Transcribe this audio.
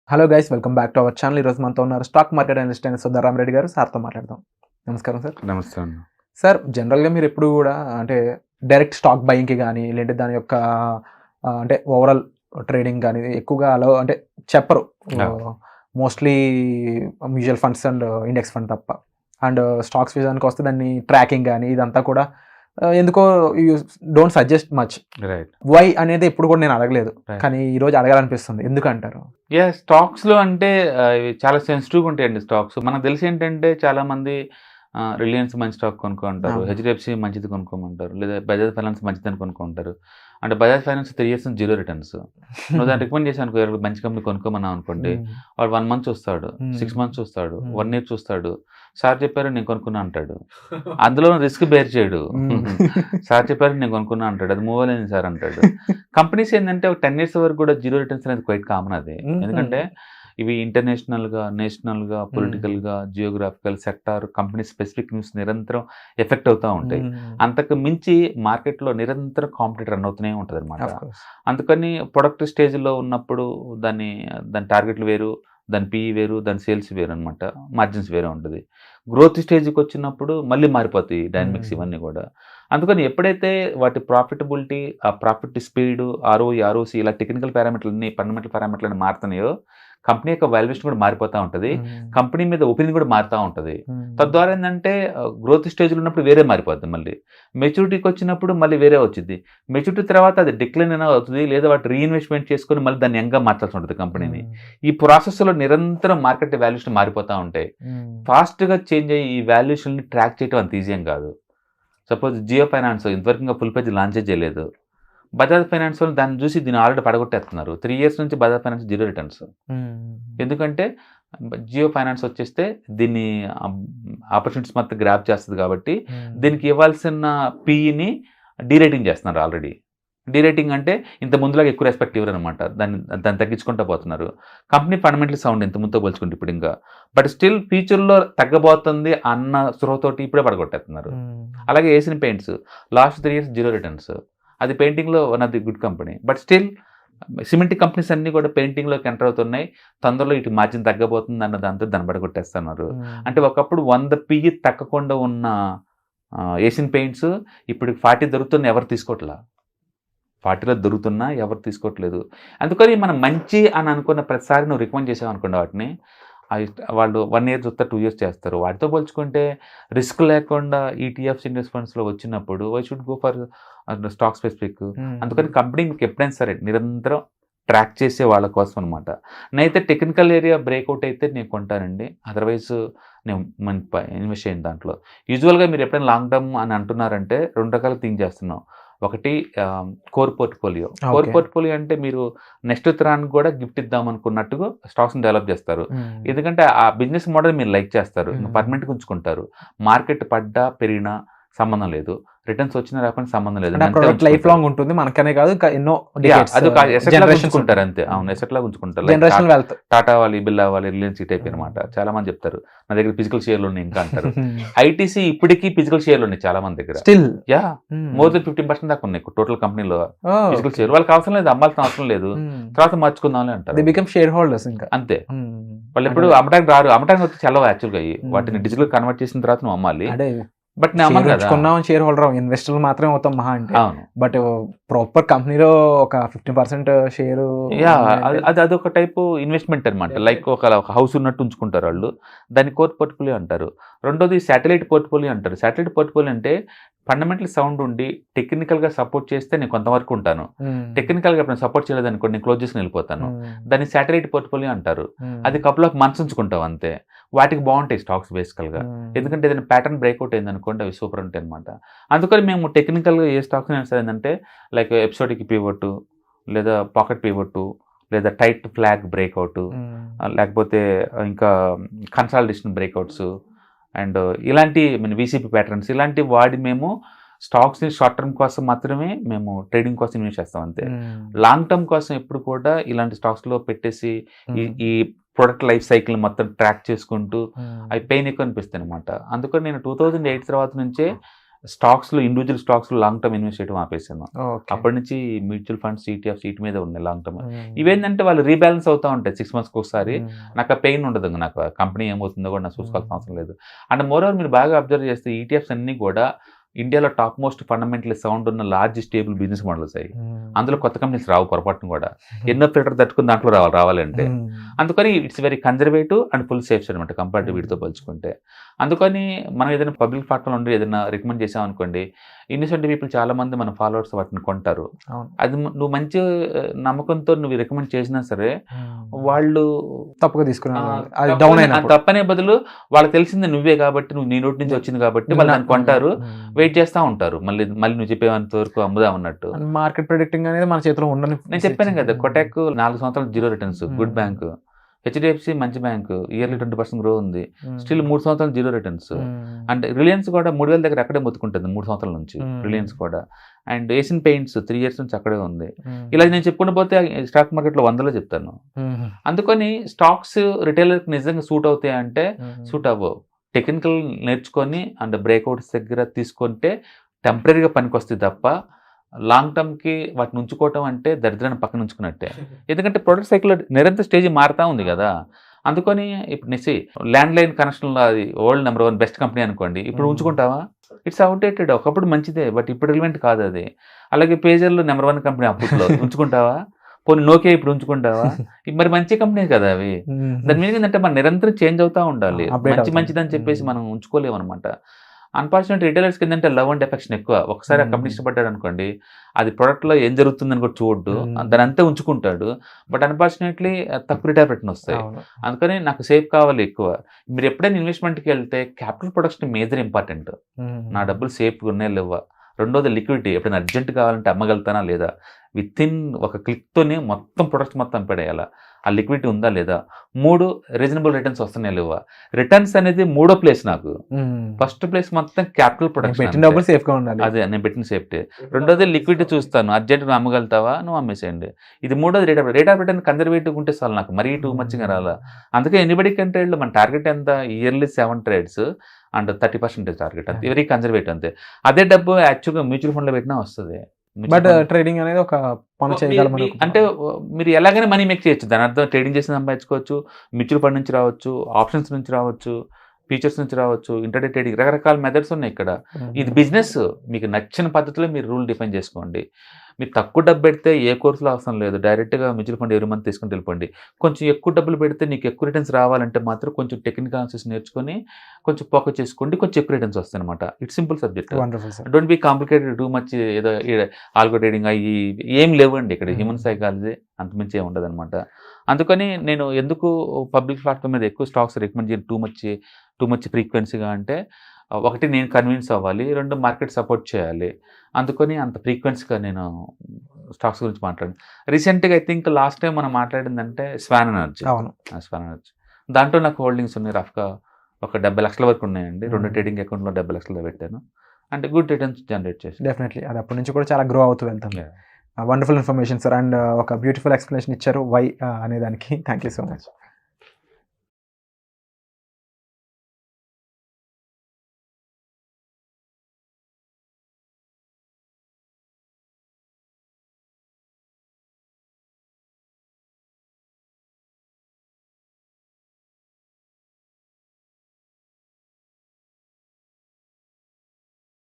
Hello guys, welcome back to our channel. ఈరోజు మనతో ఉన్నారు స్టాక్ మార్కెట్ అనలిస్ట్ అయిన సుధారాం రెడ్డి గారు. సార్తో మాట్లాడదాం. నమస్కారం సార్. నమస్తే అన్న. సార్, జనరల్గా మీరు ఎప్పుడు కూడా అంటే డైరెక్ట్ స్టాక్ బయింగ్కి కానీ లేదంటే దాని యొక్క అంటే ఓవరాల్ ట్రేడింగ్ కానీ ఎక్కువగా అలా అంటే చెప్పరు. Mostly mutual funds and index fund తప్ప. అండ్ స్టాక్స్ విషయానికి వస్తే దాన్ని ట్రాకింగ్ కానీ ఇదంతా కూడా ఎందుకో you don't suggest much. Right. Why అనేది ఎప్పుడు కూడా నేను అడగలేదు, Right. కానీ ఈ రోజు అడగాలనిపిస్తుంది. ఎందుకంటారు? స్టాక్స్ లో అంటే ఇవి చాలా సెన్సిటివ్గా ఉంటాయండి స్టాక్స్. మనకు తెలిసి ఏంటంటే చాలా మంది రిలయన్స్ మంచి స్టాక్ కొనుక్కుంటారు, అవును. హెచ్డిఎఫ్సి మంచిది కొనుక్కోమంటారు, లేదా బజాజ్ ఫైనాన్స్ మంచిదని కొనుక్కుంటారు. అంటే బజాజ్ ఫైనాన్స్ 3 years నుంచి 0 returns. నువ్వు దాన్ని రికమెండ్ చేశాను అనుకో, మంచి కంపెనీ కొనుక్కోమన్నావు అనుకోండి, వాడు 1 month చూస్తాడు, 6 months చూస్తాడు, 1 year చూస్తాడు. సార్ చెప్పారు నేను కొనుక్కున్నా అంటాడు. అందులో రిస్క్ బేర్ చేయడు. సార్ చెప్పారు నేను కొనుక్కున్నా అంటాడు. అది మూవ్ అవ్వలేదు సార్ అంటాడు. కంపెనీస్ ఏంటంటే ఒక 10 years వరకు కూడా 0 returns అనేది క్వైట్ కామన్. అది ఎందుకంటే ఇవి ఇంటర్నేషనల్గా, నేషనల్గా, పొలిటికల్గా, geographical sector, company specific news నిరంతరం ఎఫెక్ట్ అవుతూ ఉంటాయి. అంతకు మించి మార్కెట్లో నిరంతరం కాంపిటేటర్ రన్ అవుతూనే ఉంటుంది అనమాట. అందుకని ప్రొడక్ట్ స్టేజ్లో ఉన్నప్పుడు దాని టార్గెట్లు వేరు, దాని పిఈ వేరు, దాని సేల్స్ వేరు అనమాట, మార్జిన్స్ వేరే ఉంటుంది. గ్రోత్ స్టేజ్కి వచ్చినప్పుడు మళ్ళీ మారిపోతాయి డైనమిక్స్ ఇవన్నీ కూడా. అందుకని ఎప్పుడైతే వాటి ప్రాఫిటబిలిటీ, ఆ ప్రాఫిట్ స్పీడ్, ఆర్ఓఈ, ఆర్ఓసి ఇలా టెక్నికల్ పారామీటర్లన్నీ, ఫండమెంటల్ పారామీటర్లన్నీ మారుతున్నాయో కంపెనీ యొక్క వాల్యుయేషన్ కూడా మారిపోతూ ఉంటుంది, కంపెనీ మీద ఒపీనియన్ కూడా మారుతూ ఉంటుంది. తద్వారా ఏంటంటే గ్రోత్ స్టేజ్లో ఉన్నప్పుడు వేరే మారిపోద్ది, మళ్ళీ మెచ్యూరిటీకి వచ్చినప్పుడు మళ్ళీ వేరే వచ్చింది. మెచ్యూరిటీ తర్వాత అది డిక్లైన్ అయినా అవుతుంది, లేదా వాటి రీఇన్వెస్ట్మెంట్ చేసుకొని మళ్ళీ దాన్ని యంగా మార్చాల్సి ఉంటుంది కంపెనీని. ఈ ప్రాసెస్లో నిరంతరం మార్కెట్ వాల్యుయేషన్ మారిపోతూ ఉంటాయి. ఫాస్ట్గా చేంజ్ అయ్యి ఈ వాల్యుయేషన్ని ట్రాక్ చేయడం అంత ఈజీ ఏం కాదు. సపోజ్ జియో ఫైనాన్స్ ఇంతవరకు ఇంకా ఫుల్ పేజ్ లాంచ్ చేయలేదు. బజాజ్ ఫైనాన్స్ వాళ్ళు దాన్ని చూసి దీన్ని ఆల్రెడీ పడగొట్టేస్తున్నారు. 3 years నుంచి బజాజ్ ఫైనాన్స్ 0 returns. ఎందుకంటే జియో ఫైనాన్స్ వచ్చేస్తే దీన్ని ఆపర్చునిటీస్ మొత్తం గ్రాప్ చేస్తుంది కాబట్టి దీనికి ఇవ్వాల్సిన పీఈని డీరేటింగ్ చేస్తున్నారు ఆల్రెడీ. డీరేటింగ్ అంటే ఇంత ముందులాగా ఎక్కువ రెస్పెక్ట్ ఇవ్వరు అనమాట, దాన్ని తగ్గించుకుంటూ పోతున్నారు. కంపెనీ ఫండమెంటల్ సౌండ్ ఇంత ముందుతో పోల్చుకుంటే ఇప్పుడు ఇంకా, బట్ స్టిల్ ఫ్యూచర్లో తగ్గబోతుంది అన్న స్పృహతోటి ఇప్పుడే పడగొట్టేస్తున్నారు. అలాగే Asian paints last 3 years 0 returns. అది పెయింటింగ్లో one of the good company, but still cement companies అన్నీ కూడా పెయింటింగ్లోకి ఎంటర్ అవుతున్నాయి. తొందరలో ఇటు మార్జిన్ తగ్గబోతుంది అన్న దాంతో దాన్ని పడగొట్టేస్తున్నారు. అంటే ఒకప్పుడు 100 PE తగ్గకుండా ఉన్న ఏషియన్ పెయింట్స్ ఇప్పుడు 40 దొరుకుతున్నా ఎవరు తీసుకోవట్లా, 40లో దొరుకుతున్నా ఎవరు తీసుకోవట్లేదు. అందుకని మనం మంచి అని అనుకున్న ప్రతిసారి నువ్వు రికమెండ్ చేసావు అనుకోండి వాటిని, వాళ్ళు 1 year చూస్తే 2 years చేస్తారు. వాటితో పోల్చుకుంటే రిస్క్ లేకుండా ఈటీఎఫ్స్, ఇండెక్స్ ఫండ్స్లో వచ్చినప్పుడు why should go for stock specific. అందుకని కంపెనీ మీకు ఎప్పుడైనా సరే నిరంతరం ట్రాక్ చేసే వాళ్ళ కోసం అనమాట. నేనైతే టెక్నికల్ ఏరియా బ్రేక్అవుట్ అయితే నేను కొంటానండి, అదర్వైజ్ నేను ఇన్వెస్ట్ చేయను దాంట్లో. యూజువల్గా మీరు ఎప్పుడైనా లాంగ్ టర్మ్ అని అంటున్నారంటే 2 రకాలు థింక్ చేస్తున్నాం. ఒకటి కోర్ పోర్ట్ఫోలియో. కోర్ పోర్ట్ఫోలియో అంటే మీరు నెక్స్ట్ తరానికి కూడా గిఫ్ట్ ఇద్దాం అనుకున్నట్టుగా స్టాక్స్ని డెవలప్ చేస్తారు. ఎందుకంటే ఆ బిజినెస్ మోడల్ మీరు లైక్ చేస్తారు, పర్మనెంట్గా ఉంచుకుంటారు. మార్కెట్ పడ్డా పెరిగినా సంబంధం లేదు, రిటర్న్స్ వచ్చినా రాకుండా సంబంధం లేదు, లైఫ్ లాంగ్ ఉంటుంది. మనకనే కాదు, ఎన్నో ఉంచుకుంటారు అంతే. అవును, ఎసెట్ లాగా ఉంచుకుంటారు. టాటా వాళ్ళు, బిర్లా వాళ్ళు, రిలయన్స్ ఈ టైప్ అనమాట. చాలా మంది చెప్తారు నా దగ్గర ఫిజికల్ షేర్లు ఉన్నాయి ఇంకా అంటారు. ఐటీసీ ఇప్పటికీ ఫిజికల్ షేర్లు ఉన్నాయి చాలా మంది దగ్గర. మోర్ దెన్ 15% దాకా ఉన్నాయి టోటల్ కంపెనీలో ఫిజికల్ షేర్. వాళ్ళకి అవసరం లేదు, అమ్మాల్సిన అవసరం లేదు, తర్వాత మార్చుకుందాం అంటారు. షేర్ హోల్డర్స్ ఇంకా అంతే. వాళ్ళు ఎప్పుడు అమ్మటానికి రారు, అమ్మటానికి వచ్చి చల్లవు యాక్చువల్గా. వాటిని డిజిటల్ కన్వర్ట్ చేసిన తర్వాత నువ్వు అమ్మాలి. బట్ షేర్ హోల్డర్, ఇన్వెస్టర్లు మాత్రమే అవుతాం మహా అంటే. బట్ ప్రాపర్ కంపెనీలో ఒక 50% షేర్, అదొక టైప్ ఇన్వెస్ట్మెంట్ అనమాట. లైక్ ఒక హౌస్ ఉన్నట్టు ఉంచుకుంటారు వాళ్ళు, దాన్ని కోర్ పోర్ట్ఫోలియో అంటారు. రెండోది శాటిలైట్ పోర్ట్ఫోలియో అంటారు. శాటిలైట్ పోర్ట్ఫోలియో అంటే ఫండమెంటల్ సౌండ్ ఉండి టెక్నికల్గా సపోర్ట్ చేస్తే నేను కొంతవరకు ఉంటాను, టెక్నికల్గా ఎప్పుడు సపోర్ట్ చేయలేదు అనుకోండి నేను క్లోజ్ చేసి వెళ్ళిపోతాను. దాన్ని శాటిలైట్ పోర్ట్ఫోలియో అంటారు. అది కపుల్ ఆఫ్ మంత్స్ ఉంచుకుంటాం అంతే. వాటికి బాగుంటాయి స్టాక్స్ బేసికల్గా, ఎందుకంటే ఏదైనా ప్యాటర్న్ బ్రేక్అవుట్ అయింది అనుకోండి అవి సూపర్ ఉంటాయి అనమాట. అందుకని మేము టెక్నికల్గా ఏ స్టాక్స్ ఏంటంటే లైక్ ఎపిసోడిక్ పివట్, లేదా పాకెట్ పివట్, లేదా టైట్ ఫ్లాగ్ బ్రేక్అవుట్, లేకపోతే ఇంకా కన్సాలిడేషన్ బ్రేక్అవుట్స్ అండ్ ఇలాంటి వీసీపీ ప్యాటర్న్స్ ఇలాంటి వాడి మేము స్టాక్స్ని షార్ట్ టర్మ్ కోసం మాత్రమే మేము ట్రేడింగ్ కోసం ఇన్వెస్ట్ చేస్తాం అంతే. లాంగ్ టర్మ్ కోసం ఎప్పుడు కూడా ఇలాంటి స్టాక్స్లో పెట్టేసి ఈ ప్రొడక్ట్ లైఫ్ సైకిల్ మొత్తం ట్రాక్ చేసుకుంటూ అవి పెయిన్ ఎక్కువ అనిపిస్తాయి అనమాట. అందుకని నేను 2008 తర్వాత నుంచే స్టాక్స్లో ఇండివిజువల్ స్టాక్స్లో లాంగ్ టర్మ్ ఇన్వెస్ట్ చేయడం ఆపేసాను. ఓకే. అప్పటి నుంచి మ్యూచువల్ ఫండ్స్, ఈటీఎఫ్స్ వీటి మీద ఉన్నాయి లాంగ్ టర్మ్. ఇవేంటంటే వాళ్ళు రీబ్యాలెన్స్ అవుతూ ఉంటాయి 6 monthsకి ఒకసారి. నాకు ఆ పెయిన్ ఉండదు, నాకు ఆ కంపెనీ ఏమవుతుందో కూడా నాకు చూసుకోవాల్సిన అవసరం లేదు. అండ్ మోరోవర్ మీరు బాగా అబ్జర్వ్ చేస్తే ఈటీఎఫ్స్ అన్నీ కూడా ఇండియాలో టాప్ మోస్ట్ ఫండమెంటల్ సౌండ్ ఉన్న లార్జ్ స్టేబుల్ బిజినెస్ మోడల్స్ అయ్యి. అందులో కొత్త కంపెనీస్ రావు పొరపాటును కూడా. ఎన్నో ఫిల్టర్ తట్టుకుని దాంట్లో రావాలంటే. అందుకని it's very conservative and full safes అనమాట కంపేర్ టు వీటితో పోల్చుకుంటే. అందుకని మనం ఏదైనా పబ్లిక్ ప్లాట్ఫామ్ ఉండి ఏదైనా రికమెండ్ చేసామనుకోండి, ఇన్నోసెంట్ పీపుల్ చాలా మంది మన ఫాలోవర్స్ వాటిని కొంటారు. అది నువ్వు మంచి నమ్మకంతో నువ్వు రికమెండ్ చేసినా సరే వాళ్ళు తప్పుగా తీసుకున్నారు. తప్పనే బదులు వాళ్ళకి తెలిసింది నువ్వే కాబట్టి, నువ్వు నీ నోటి నుంచి వచ్చింది కాబట్టి వాళ్ళు దాన్ని కొంటారు, వెయిట్ చేస్తూ ఉంటారు. మళ్ళీ నువ్వు చెప్పేంత వరకు అమ్ముదాం అన్నట్టు. మార్కెట్ ప్రెడిక్టింగ్ అనేది మన చేతిలో ఉండని. నేను చెప్పాను కదా, కొటాక్ 4 సంవత్సరాలు 0 రిటర్న్స్, గుడ్ బ్యాంక్. హెచ్డిఎఫ్సి మంచి బ్యాంకు, ఇయర్లీ 20% గ్రో ఉంది, స్టిల్ 3 సంవత్సరాలు 0 రిటర్న్స్. అండ్ రిలయన్స్ కూడా 3000 దగ్గర అక్కడే మొత్తుకుంటుంది 3 సంవత్సరాల నుంచి రిలయన్స్ కూడా. అండ్ ఏషియన్ పెయింట్స్ 3 years నుంచి అక్కడే ఉంది. ఇలా నేను చెప్పుకుంటూ పోతే స్టాక్ మార్కెట్లో 100లో చెప్తాను. అందుకని స్టాక్స్ రిటైలర్కి నిజంగా సూట్ అవుతాయి అంటే సూట్ అవ్వవు. టెక్నికల్ నేర్చుకొని అండ్ బ్రేక్అవుట్స్ దగ్గర తీసుకుంటే టెంపరీగా పనికి వస్తుంది తప్ప లాంగ్ టర్మ్కి వాటిని ఉంచుకోవటం అంటే దరిద్రాన్ని పక్కన ఉంచుకున్నట్టే. ఎందుకంటే ప్రొడక్ట్ సైకిల్ నిరంతర స్టేజ్ మారుతూ ఉంది కదా. అందుకని ఇప్పుడు నిసి ల్యాండ్లైన్ కనెక్షన్లో అది వరల్డ్ నెంబర్ 1 బెస్ట్ కంపెనీ అనుకోండి, ఇప్పుడు ఉంచుకుంటావా? It's outdated. ఒకప్పుడు మంచిదే, బట్ ఇప్పుడు రిలవెంట్ కాదు అది. అలాగే పేజర్లో నెంబర్ 1 కంపెనీ అప్పట్లో ఉంచుకుంటావా? పోనీ నోకియా ఇప్పుడు ఉంచుకుంటావా? మరి మంచి కంపెనీ కదా అవి. దాని మీద ఏంటంటే మనం నిరంతరం చేంజ్ అవుతూ ఉండాలి. మంచిదని చెప్పేసి మనం ఉంచుకోలేము అనమాట. అన్ఫార్చునేట్ రిటైలర్స్కి ఏంటంటే లవ్ అండ్ ఎఫెక్షన్ ఎక్కువ. ఒకసారి ఆ కంపెనీ ఇష్టపడ్డాడు అనుకోండి, అది ప్రొడక్ట్లో ఏం జరుగుతుందని కూడా చూడ్డు, దాని అంతే ఉంచుకుంటాడు. బట్ అన్ఫార్చునేట్లీ తక్కువ రిటైర్ పెట్టిన వస్తాయి. అందుకని నాకు సేఫ్ కావాలి ఎక్కువ. మీరు ఎప్పుడైనా ఇన్వెస్ట్మెంట్కి వెళ్తే క్యాపిటల్ ప్రొడక్షన్ మేజర్ ఇంపార్టెంట్. నా డబ్బులు సేఫ్గా ఉన్నాయి లేవా. రెండోది లిక్విడిటీ, ఎప్పుడైనా అర్జెంట్ కావాలంటే అమ్మగలుగుతానా లేదా. విత్ ఇన్ ఒక క్లిక్తోనే మొత్తం ప్రొడక్ట్స్ మొత్తం పడేయాలా, ఆ లిక్విడిటీ ఉందా లేదా. 3 రీజనబుల్ రిటర్న్స్ వస్తున్నాయి లేవా. రిటర్న్స్ అనేది 3వ ప్లేస్ నాకు. ఫస్ట్ ప్లేస్ మొత్తం క్యాపిటల్ ప్రొడక్షన్, అదే నేను పెట్టిన సేఫ్టీ. రెండోది లిక్విడిటీ చూస్తాను, అర్జెంట్ నువ్వు అమ్మగలుగుతావా, నువ్వు అమ్మేసేయండి. ఇది 3వది రేట్ ఆఫ్ రిటర్న్ కన్జర్వేటివ్ ఉంటే చాలు నాకు, మరీ టూ మచ్గా రాలా. అందుకే ఎనీబడి కంటే మన టార్గెట్ ఎంత, ఇయర్లీ 7 trades అండ్ 30% టార్గెట్, అంతే. వెరీ కన్జర్వేటివ్ అంతే. అదే డబ్బు యాక్చువల్గా మ్యూచువల్ ఫండ్లో పెట్టినా వస్తుంది. బట్ ట్రేడింగ్ అనేది ఒక పని చేయగలమని అంటే మీరు ఎలాగైనా మనీ మేక్ చేయొచ్చు. దాని అర్థం ట్రేడింగ్ చేసి సంపాదించుకోవచ్చు, మ్యూచువల్ ఫండ్ నుంచి రావచ్చు, ఆప్షన్స్ నుంచి రావచ్చు, ఫీచర్స్ నుంచి రావచ్చు, ఇంటర్డే ట్రేడింగ్, రకరకాల మెథడ్స్ ఉన్నాయి ఇక్కడ. ఇది బిజినెస్, మీకు నచ్చిన పద్ధతిలో మీరు రూల్ డిఫైన్ చేసుకోండి. మీరు తక్కువ డబ్బు పెడితే ఏ కోర్సులో అవసరం లేదు, డైరెక్ట్గా మ్యూచువల్ ఫండ్ ఎవరి మంత్ తీసుకుని వెళ్ళిపోండి. కొంచెం ఎక్కువ డబ్బులు పెడితే నీకు ఎక్కువ రిటర్న్స్ రావాలంటే మాత్రం కొంచెం టెక్నికల్ ఆన్సర్స్ నేర్చుకొని కొంచెం ఫోకస్ చేసుకోండి, కొంచెం ఎక్కువ రిటర్న్స్ వస్తాయి అనమాట. It's simple subject. Don't be complicated too much. ఏదో ఆల్గో ట్రేడింగ్ అయ్యి ఏం లేవండి ఇక్కడ. హ్యూమన్ సైకాలజీ అంతమించి ఏమి ఉండదు అనమాట. అందుకని నేను ఎందుకు పబ్లిక్ ప్లాట్ఫామ్ మీద ఎక్కువ స్టాక్స్ రికమెండ్ చేయను టూ మచ్ ఫ్రీక్వెన్సీగా అంటే, ఒకటి నేను కన్విన్స్ అవ్వాలి, 2 మార్కెట్ సపోర్ట్ చేయాలి. అందుకని అంత ఫ్రీక్వెన్సీగా నేను స్టాక్స్ గురించి మాట్లాడాను. రీసెంట్గా ఐ థింక్ లాస్ట్ టైం మనం మాట్లాడిందంటే స్వాన్ ఎనర్జీ. దాంట్లో నాకు హోల్డింగ్స్ ఉన్నాయి, రఫ్గా ఒక 70 లక్షల వరకు ఉన్నాయండి. 2 ట్రేడింగ్ అకౌంట్లో 70 లక్షలు పెట్టాను. అంటే గుడ్ రిటర్న్స్ జనరేట్ చేసి. డెఫినెట్లీ అది అప్పటి నుంచి కూడా చాలా గ్రో అవుతూ వెళ్తాను. వండర్ఫుల్ ఇన్ఫర్మేషన్ సార్, అండ్ ఒక బ్యూటిఫుల్ ఎక్స్ప్లెనేషన్ ఇచ్చారు వై అనే దానికి. Thank you so much.